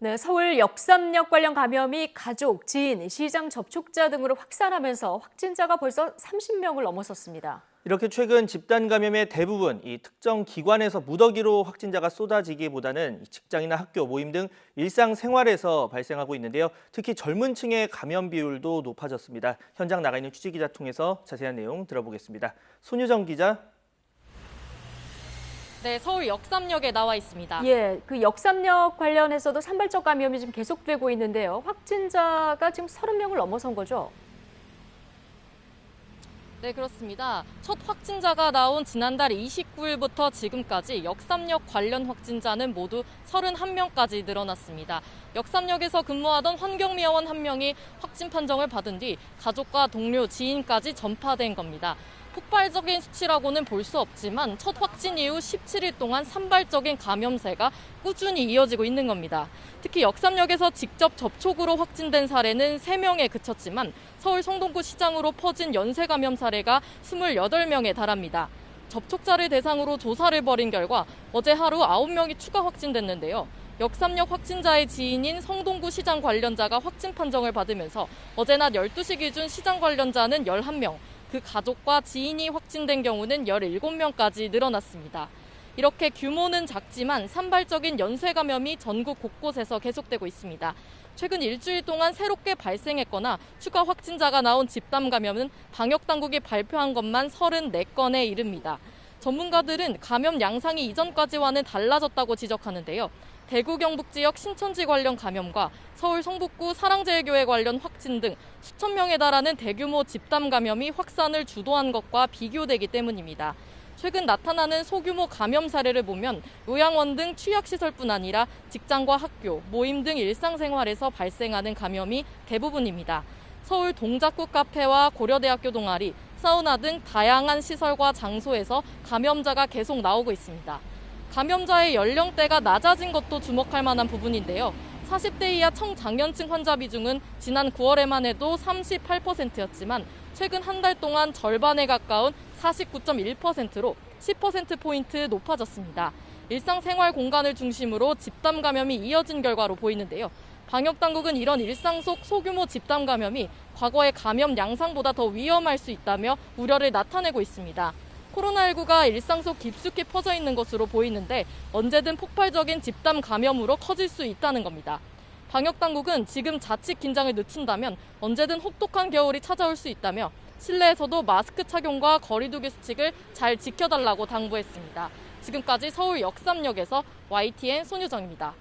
네, 서울 역삼역 관련 감염이 가족, 지인, 시장 접촉자 등으로 확산하면서 확진자가 벌써 30명을 넘어섰습니다. 이렇게 최근 집단 감염의 대부분 이 특정 기관에서 무더기로 확진자가 쏟아지기보다는 직장이나 학교, 모임 등 일상생활에서 발생하고 있는데요. 특히 젊은 층의 감염 비율도 높아졌습니다. 현장 나가 있는 취재기자 통해서 자세한 내용 들어보겠습니다. 손유정 기자. 네, 서울 역삼역에 나와 있습니다. 예, 그 역삼역 관련해서도 산발적 감염이 지금 계속되고 있는데요. 확진자가 지금 30명을 넘어선 거죠? 네, 그렇습니다. 첫 확진자가 나온 지난달 29일부터 지금까지 역삼역 관련 확진자는 모두 31명까지 늘어났습니다. 역삼역에서 근무하던 환경미화원 1명이 확진 판정을 받은 뒤 가족과 동료, 지인까지 전파된 겁니다. 폭발적인 수치라고는 볼 수 없지만 첫 확진 이후 17일 동안 산발적인 감염세가 꾸준히 이어지고 있는 겁니다. 특히 역삼역에서 직접 접촉으로 확진된 사례는 3명에 그쳤지만 서울 성동구 시장으로 퍼진 연쇄 감염 사례가 28명에 달합니다. 접촉자를 대상으로 조사를 벌인 결과 어제 하루 9명이 추가 확진됐는데요. 역삼역 확진자의 지인인 성동구 시장 관련자가 확진 판정을 받으면서 어제 낮 12시 기준 시장 관련자는 11명, 그 가족과 지인이 확진된 경우는 17명까지 늘어났습니다. 이렇게 규모는 작지만 산발적인 연쇄 감염이 전국 곳곳에서 계속되고 있습니다. 최근 일주일 동안 새롭게 발생했거나 추가 확진자가 나온 집단 감염은 방역당국이 발표한 것만 34건에 이릅니다. 전문가들은 감염 양상이 이전까지와는 달라졌다고 지적하는데요. 대구 경북 지역 신천지 관련 감염과 서울 성북구 사랑제일교회 관련 확진 등 수천 명에 달하는 대규모 집단 감염이 확산을 주도한 것과 비교되기 때문입니다. 최근 나타나는 소규모 감염 사례를 보면 요양원 등 취약시설뿐 아니라 직장과 학교, 모임 등 일상생활에서 발생하는 감염이 대부분입니다. 서울 동작구 카페와 고려대학교 동아리, 사우나 등 다양한 시설과 장소에서 감염자가 계속 나오고 있습니다. 감염자의 연령대가 낮아진 것도 주목할 만한 부분인데요. 40대 이하 청장년층 환자 비중은 지난 9월에만 해도 38%였지만 최근 한 달 동안 절반에 가까운 49.1%로 10%포인트 높아졌습니다. 일상생활 공간을 중심으로 집단 감염이 이어진 결과로 보이는데요. 방역당국은 이런 일상 속 소규모 집단 감염이 과거의 감염 양상보다 더 위험할 수 있다며 우려를 나타내고 있습니다. 코로나19가 일상 속 깊숙이 퍼져 있는 것으로 보이는데 언제든 폭발적인 집단 감염으로 커질 수 있다는 겁니다. 방역당국은 지금 자칫 긴장을 늦춘다면 언제든 혹독한 겨울이 찾아올 수 있다며 실내에서도 마스크 착용과 거리 두기 수칙을 잘 지켜달라고 당부했습니다. 지금까지 서울 역삼역에서 YTN 손유정입니다.